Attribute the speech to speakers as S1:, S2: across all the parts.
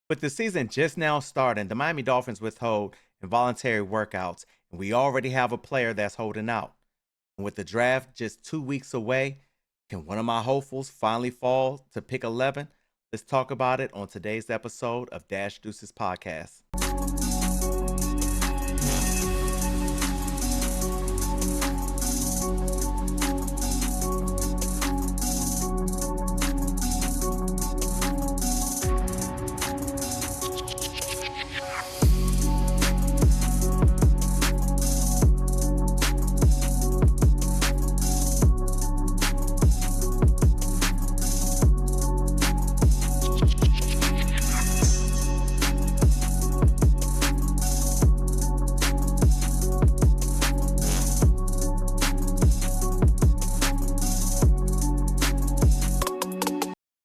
S1: With the season just now starting, the Miami Dolphins withhold involuntary workouts, and we already have a player that's holding out. And with the draft just 2 weeks away, can one of my hopefuls finally fall to pick 11? Let's talk about it on today's episode of Dash Deuces Podcast.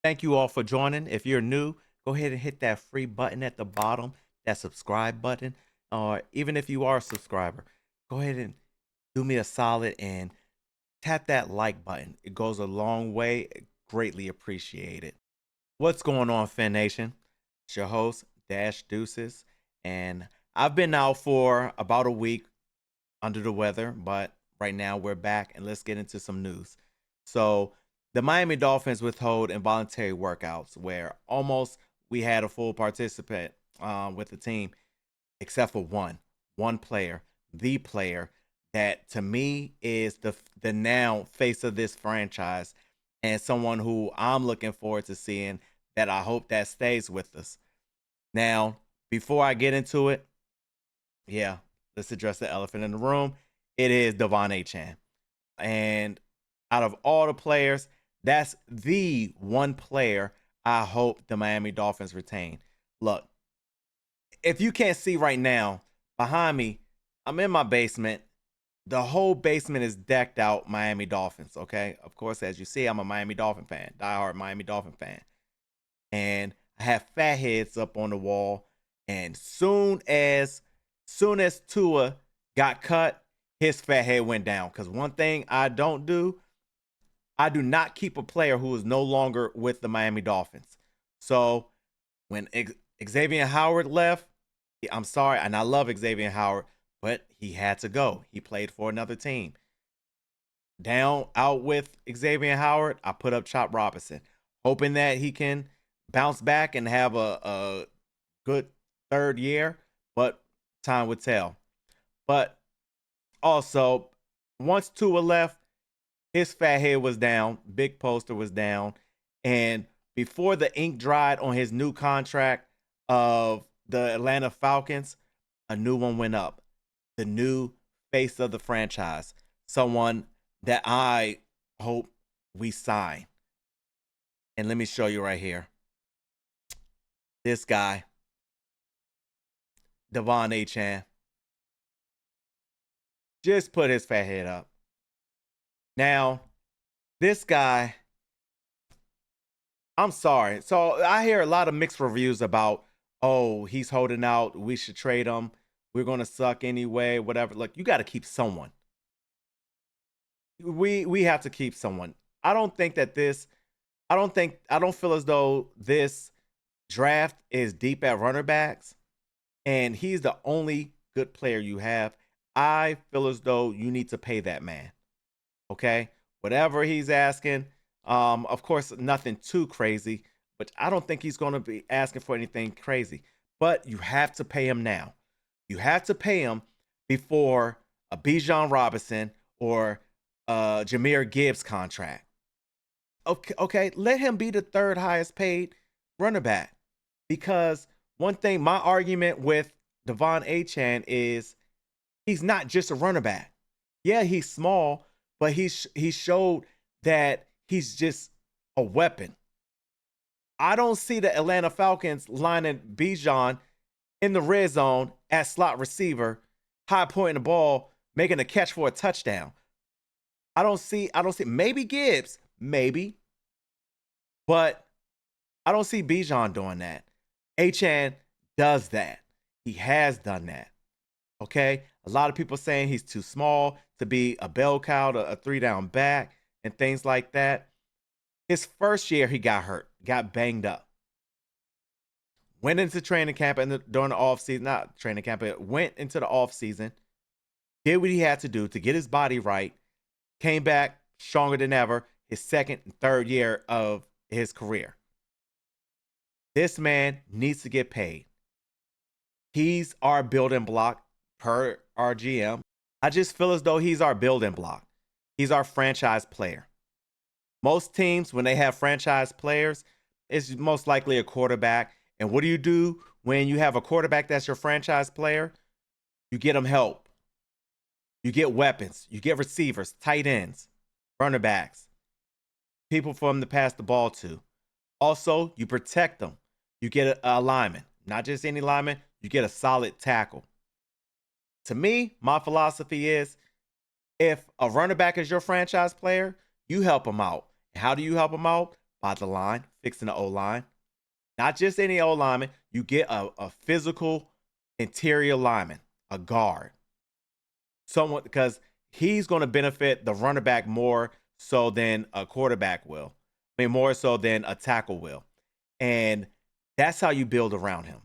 S1: Thank you all for joining. If you're new, go ahead and hit that free button at the bottom, that subscribe button. Or even if you are a subscriber, go ahead and do me a solid and tap that like button. It goes a long way. Greatly appreciate it. What's going on, Fan Nation? It's your host, Dash Deuces. And I've been out for about a week under the weather, but right now we're back and let's get into some news. So, the Miami Dolphins withhold involuntary workouts where almost we had a full participant with the team, except for one player, the player that to me is the now face of this franchise and someone who I'm looking forward to seeing that I hope that stays with us. Now, before I get into it, yeah, let's address the elephant in the room. It is Devon Achane. And out of all the players, that's the one player I hope the Miami Dolphins retain. Look, if you can't see right now, behind me, I'm in my basement. The whole basement is decked out Miami Dolphins, okay? Of course, as you see, I'm a Miami Dolphin fan, diehard Miami Dolphin fan. And I have fat heads up on the wall. And soon as Tua got cut, his fat head went down. Because one thing I don't do, I do not keep a player who is no longer with the Miami Dolphins. So when Xavier Howard left, I'm sorry, and I love Xavier Howard, but he had to go. He played for another team. Down out with Xavier Howard, I put up Chop Robinson, hoping that he can bounce back and have a good third year, but time would tell. But also, once Tua left, his fat head was down, big poster was down, and before the ink dried on his new contract of the Atlanta Falcons, a new one went up. The new face of the franchise, someone that I hope we sign. And let me show you right here. This guy, Devon Achane, just put his fat head up. Now, this guy, I'm sorry. So I hear a lot of mixed reviews about, oh, he's holding out. We should trade him. We're going to suck anyway, whatever. Look, you got to keep someone. We have to keep someone. I don't think that this, I don't feel as though this draft is deep at runner backs and he's the only good player you have. I feel as though you need to pay that man. Okay, whatever he's asking. Of course, nothing too crazy, but I don't think he's going to be asking for anything crazy. But you have to pay him now. You have to pay him before a Bijan Robinson or Jahmyr Gibbs contract. Okay, let him be the third highest paid running back. Because one thing, my argument with Devon Achane is he's not just a running back. Yeah, he's small, but he showed that he's just a weapon. I don't see the Atlanta Falcons lining Bijan in the red zone at slot receiver, high pointing the ball, making a catch for a touchdown. I don't see maybe Gibbs, maybe, but I don't see Bijan doing that. Achane does that. He has done that. Okay? A lot of people saying he's too small to be a bell cow, a three down back, and things like that. His first year, he got hurt, got banged up. went into training camp and during the off season, not training camp, but went into the off season, did what he had to do to get his body right, came back stronger than ever, his second and third year of his career. This man needs to get paid. He's our building block per our GM. I just feel as though he's our building block. He's our franchise player. Most teams, when they have franchise players, it's most likely a quarterback. And what do you do when you have a quarterback that's your franchise player? You get them help. You get weapons. You get receivers, tight ends, running backs, people for them to pass the ball to. Also, you protect them. You get a lineman, not just any lineman. You get a solid tackle. To me, my philosophy is if a running back is your franchise player, you help him out. How do you help him out? By the line, fixing the O-line. Not just any O-lineman. You get a physical interior lineman, a guard. Someone, because he's going to benefit the running back more so than a quarterback will. I mean, more so than a tackle will. And that's how you build around him.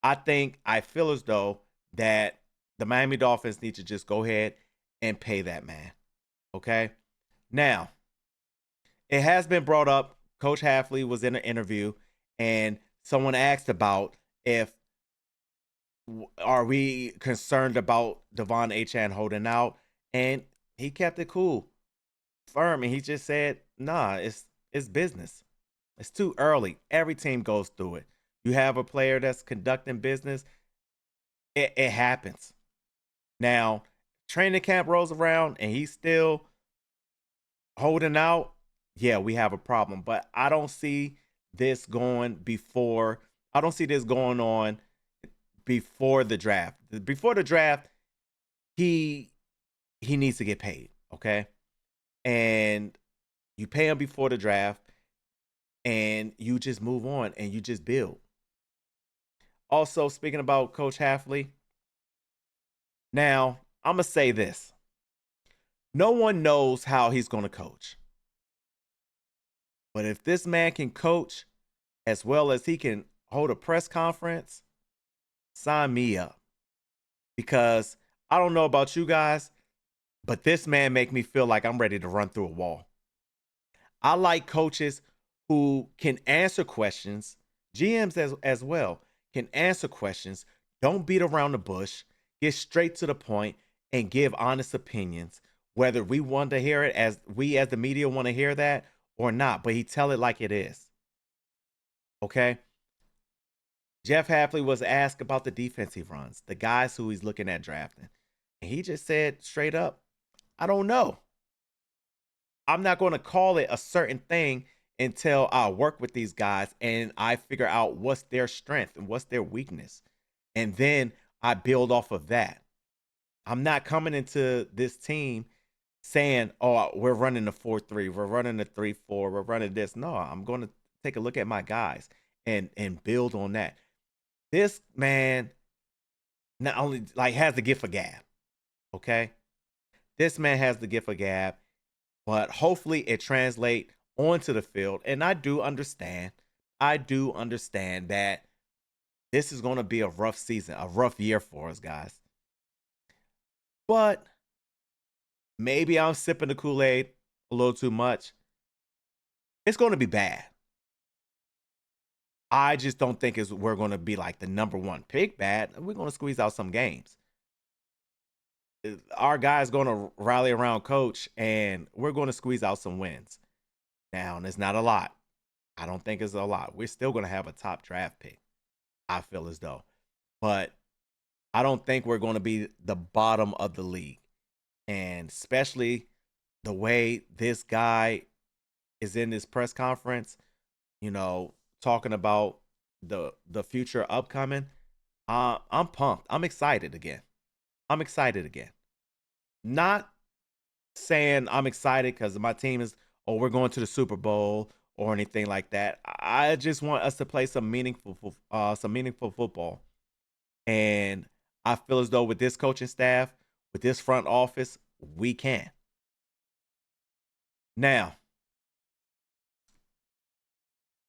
S1: I feel as though that the Miami Dolphins need to just go ahead and pay that man. Okay? Now, it has been brought up. Coach Halfley was in an interview, and someone asked about if are we concerned about Devon Achane holding out, and he kept it cool, firm, and he just said, "Nah, it's business. It's too early. Every team goes through it. You have a player that's conducting business. It happens. Now, training camp rolls around, and he's still holding out. Yeah, we have a problem. But I don't see this going before. I don't see this going on before the draft. Before the draft, he needs to get paid. Okay, and you pay him before the draft, and you just move on and you just build. Also, speaking about Coach Halfley, now I'm gonna say this: no one knows how he's gonna coach. But if this man can coach as well as he can hold a press conference, sign me up. Because I don't know about you guys, but this man make me feel like I'm ready to run through a wall. I like coaches who can answer questions, GMs as well, can answer questions, don't beat around the bush, get straight to the point, and give honest opinions, whether we want to hear it as we as the media want to hear that or not, but he tell it like it is. Okay? Jeff Halfley was asked about the defensive runs, the guys who he's looking at drafting. And he just said straight up, I don't know. I'm not going to call it a certain thing until I work with these guys and I figure out what's their strength and what's their weakness. And then I build off of that. I'm not coming into this team saying, oh, we're running the 4-3, we're running the 3-4, we're running this. No, I'm going to take a look at my guys and build on that. This man not only like has the gift of gab, okay? This man has the gift of gab, but hopefully it translate onto the field. And I do understand that this is going to be a rough season, a rough year for us, guys. But maybe I'm sipping the Kool-Aid a little too much. It's going to be bad. I just don't think we're going to be like the number one pick bad. We're going to squeeze out some games. Our guy's going to rally around coach, and we're going to squeeze out some wins. Now, and it's not a lot. I don't think it's a lot. We're still going to have a top draft pick, I feel as though. But I don't think we're going to be the bottom of the league. And especially the way this guy is in this press conference, talking about the future upcoming, I'm pumped. I'm excited again. Not saying I'm excited because my team is, oh, we're going to the Super Bowl or anything like that. I just want us to play some meaningful football. And I feel as though with this coaching staff, with this front office, we can. Now,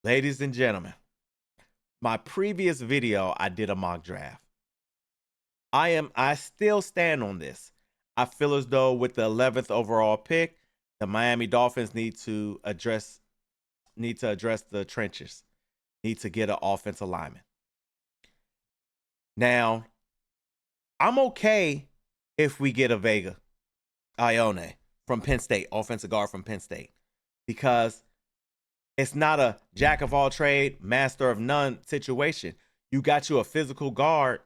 S1: ladies and gentlemen, my previous video, I did a mock draft. I still stand on this. I feel as though with the 11th overall pick, the Miami Dolphins need to address the trenches, need to get an offensive lineman. Now, I'm okay if we get a Ione from Penn State, offensive guard from Penn State, because it's not a jack of all trade, master of none situation. You got you a physical guard,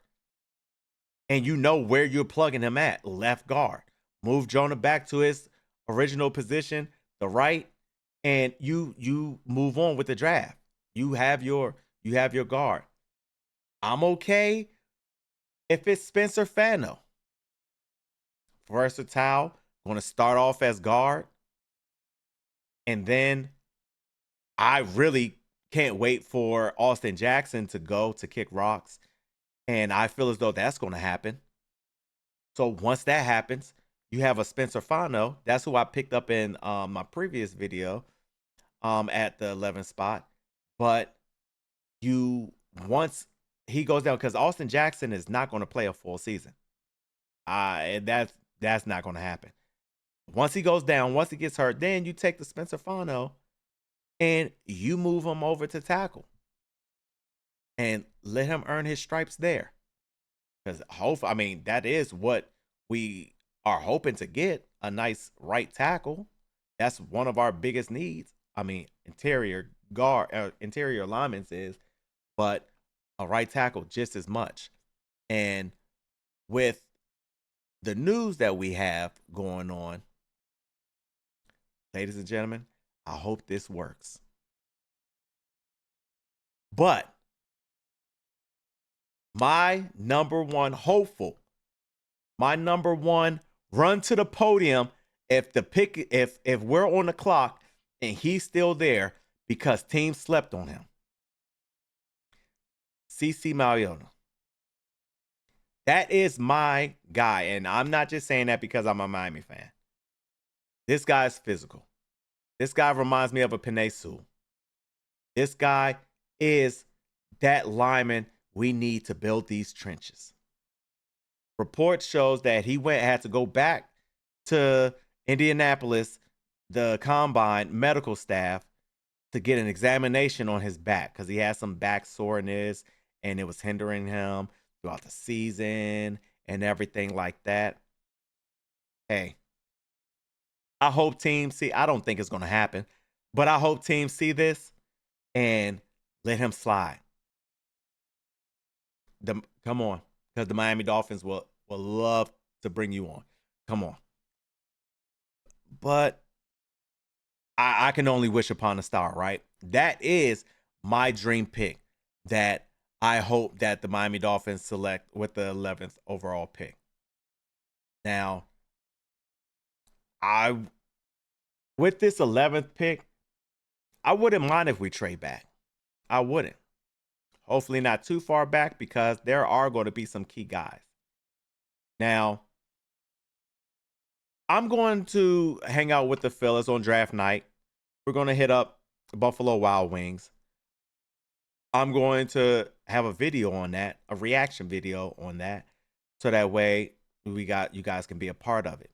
S1: and you know where you're plugging him at, left guard. Move Jonah back to his original position, the right, and you move on with the draft. You have your guard. I'm okay if it's Spencer Fano. Versatile, going to start off as guard. And then I really can't wait for Austin Jackson to go to kick rocks. And I feel as though that's going to happen. So once that happens, you have a Spencer Fano. That's who I picked up in my previous video at the 11th spot. But once he goes down, because Austin Jackson is not going to play a full season. And that's not going to happen. Once he goes down, once he gets hurt, then you take the Spencer Fano and you move him over to tackle and let him earn his stripes there. Because that is what we are hoping to get, a nice right tackle. That's one of our biggest needs. Interior linemen is, but a right tackle just as much. And with the news that we have going on, ladies and gentlemen, I hope this works. But my number one hopeful, my number one run to the podium if we're on the clock and he's still there because teams slept on him. CC Mariota. That is my guy, and I'm not just saying that because I'm a Miami fan. This guy's physical. This guy reminds me of a Penei Sewell. This guy is that lineman we need to build these trenches. Report shows that he had to go back to Indianapolis, the combine medical staff, to get an examination on his back because he had some back soreness and it was hindering him throughout the season and everything like that. Hey, I hope teams see. I don't think it's going to happen, but I hope teams see this and let him slide. Come on, because the Miami Dolphins will love to bring you on. Come on. But I can only wish upon a star, right? That is my dream pick that I hope that the Miami Dolphins select with the 11th overall pick. Now, with this 11th pick, I wouldn't mind if we trade back. I wouldn't. Hopefully not too far back because there are going to be some key guys. Now, I'm going to hang out with the fellas on draft night. We're going to hit up Buffalo Wild Wings. I'm going to have a video on that, a reaction video on that, so that way you guys can be a part of it.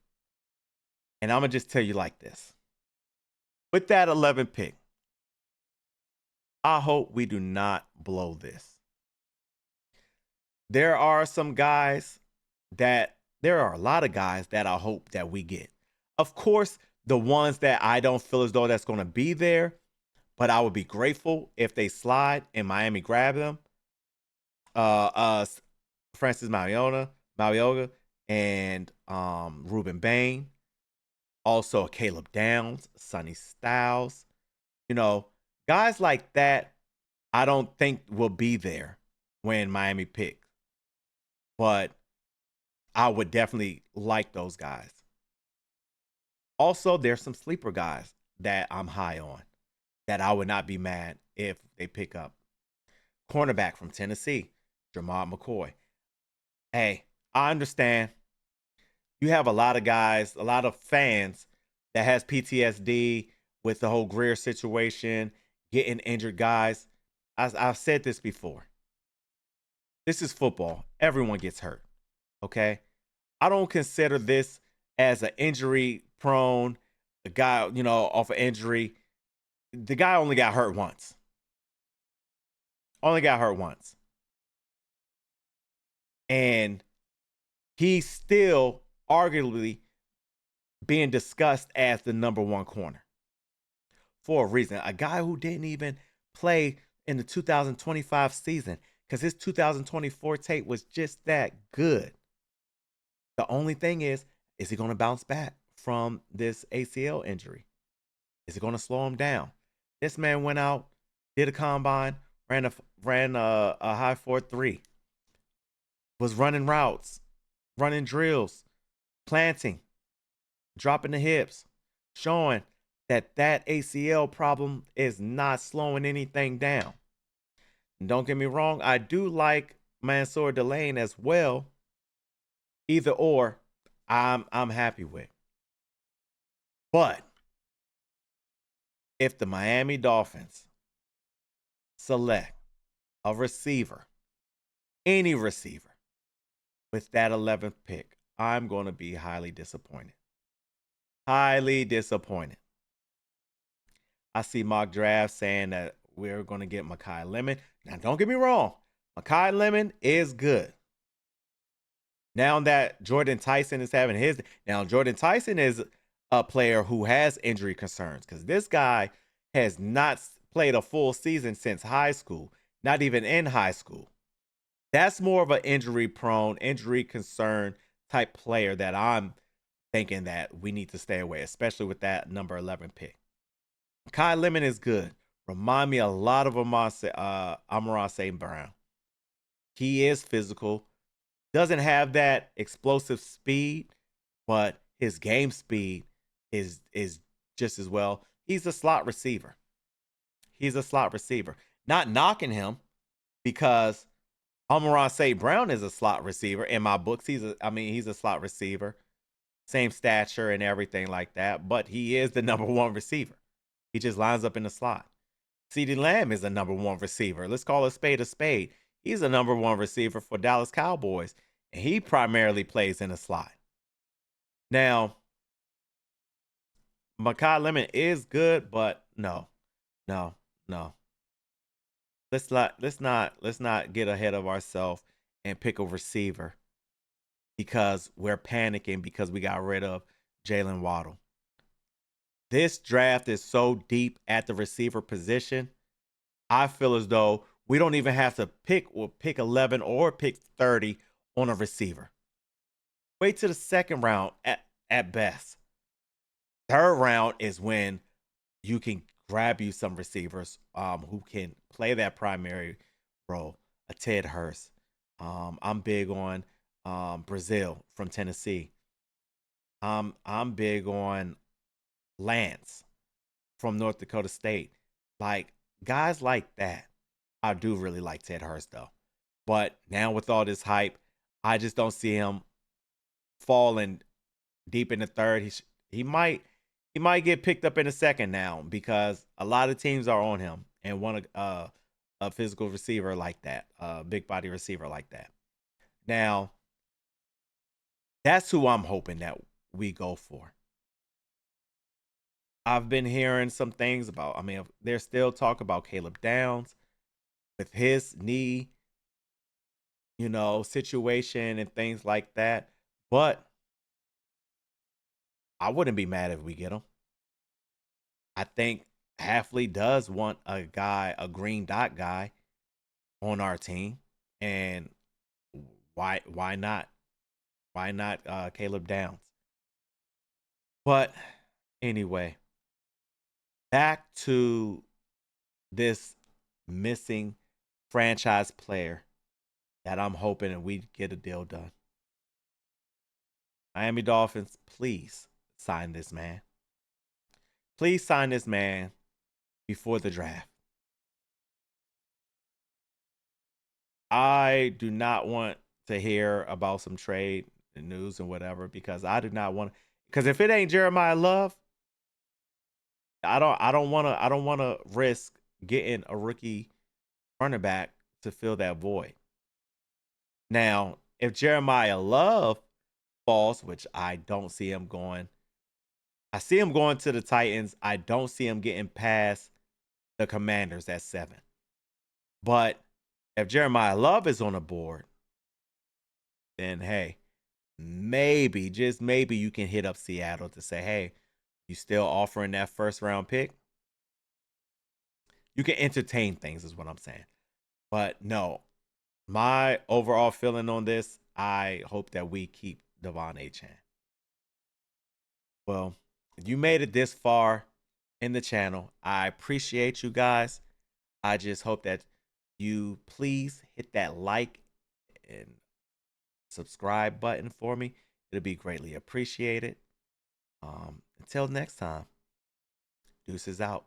S1: And I'm going to just tell you like this. With that 11th pick, I hope we do not blow this. There are a lot of guys that I hope that we get. Of course, the ones that I don't feel as though that's going to be there, but I would be grateful if they slide and Miami grab them. Francis Mariota, and Ruben Bain. Also Caleb Downs, Sonny Styles. Guys like that I don't think will be there when Miami picks. But I would definitely like those guys. Also, there's some sleeper guys that I'm high on that I would not be mad if they pick up. Cornerback from Tennessee, Jamar McCoy. Hey, I understand. You have a lot of guys, a lot of fans that has PTSD with the whole Greer situation, getting injured guys. I've said this before. This is football. Everyone gets hurt. Okay. I don't consider this as an injury prone a guy, off an injury. The guy only got hurt once. Only got hurt once. And he's still arguably being discussed as the number one corner for a reason. A guy who didn't even play in the 2025 season because his 2024 tape was just that good. The only thing is he going to bounce back from this ACL injury? Is it going to slow him down? This man went out, did a combine, ran a high 4.3, was running routes, running drills, planting, dropping the hips, showing that ACL problem is not slowing anything down. And don't get me wrong, I do like Mansour Delane as well. Either or, I'm happy with. But if the Miami Dolphins select a receiver, any receiver, with that 11th pick, I'm going to be highly disappointed. Highly disappointed. I see mock drafts saying that we're going to get Makai Lemon. Now, don't get me wrong. Makai Lemon is good. Now that Jordan Tyson is having his. Now, Jordan Tyson is a player who has injury concerns because this guy has not played a full season since high school, not even in high school. That's more of an injury prone, injury concern type player that I'm thinking that we need to stay away, especially with that number 11 pick. Kai Lemon is good. Remind me a lot of Amon St. Brown. He is physical. Doesn't have that explosive speed, but his game speed is just as well. He's a slot receiver. He's a slot receiver. Not knocking him because Amon St. Brown is a slot receiver. In my books, he's a slot receiver. Same stature and everything like that, but he is the number one receiver. He just lines up in the slot. CeeDee Lamb is a number one receiver. Let's call a spade a spade. He's a number one receiver for Dallas Cowboys, and he primarily plays in the slot. Now, Makai Lemon is good, but no, no, no. Let's not get ahead of ourselves and pick a receiver because we're panicking because we got rid of Jalen Waddle. This draft is so deep at the receiver position. I feel as though we don't even have to pick 11 or pick 30 on a receiver. Wait to the second round at best. Third round is when you can grab you some receivers who can play that primary role. A Ted Hurst. I'm big on Brazil from Tennessee. I'm big on Lance from North Dakota State. Like guys like that. I do really like Ted Hurst though. But now with all this hype, I just don't see him falling deep in the third. He might get picked up in the second now because a lot of teams are on him and want a physical receiver like that, a big body receiver like that. Now, that's who I'm hoping that we go for. I've been hearing some things about. I mean, there's still talk about Caleb Downs with his knee, situation and things like that. But I wouldn't be mad if we get him. I think Halfley does want a guy, a green dot guy on our team. And why not? Why not Caleb Downs? But anyway, back to this missing franchise player that I'm hoping that we get a deal done. Miami Dolphins, please sign this man. Please sign this man before the draft. I do not want to hear about some trade news and whatever because I do not want. Because if it ain't Jeremiah Love, I don't want to risk getting a rookie running back to fill that void. Now, if Jeremiah Love falls, which I don't see him going, I see him going to the Titans. I don't see him getting past the Commanders at 7. But if Jeremiah Love is on the board, then hey, maybe, just maybe you can hit up Seattle to say, hey, you still offering that first round pick? You can entertain things, is what I'm saying. But no, my overall feeling on this, I hope that we keep Devon Achane. Well, you made it this far in the channel. I appreciate you guys. I just hope that you please hit that like and subscribe button for me. It'll be greatly appreciated. Until next time, deuces out.